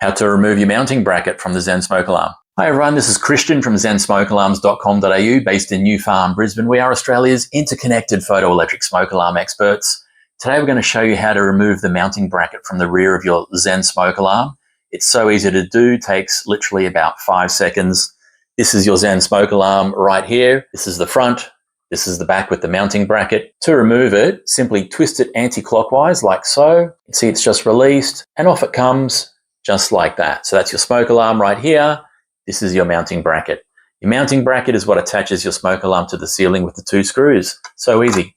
How to remove your mounting bracket from the ZEN smoke alarm. Hi everyone, this is Christian from zensmokealarms.com.au, based in New Farm, Brisbane. We are Australia's interconnected photoelectric smoke alarm experts. Today we're going to show you how to remove the mounting bracket from the rear of your ZEN smoke alarm. It's so easy to do, takes literally about 5 seconds. This is your ZEN smoke alarm right here. This is the front. This is the back with the mounting bracket. To remove it, simply twist it anti-clockwise like so. You can see it's just released and off it comes just like that. So that's your smoke alarm right here. This is your mounting bracket. Your mounting bracket is what attaches your smoke alarm to the ceiling with the 2 screws. So easy.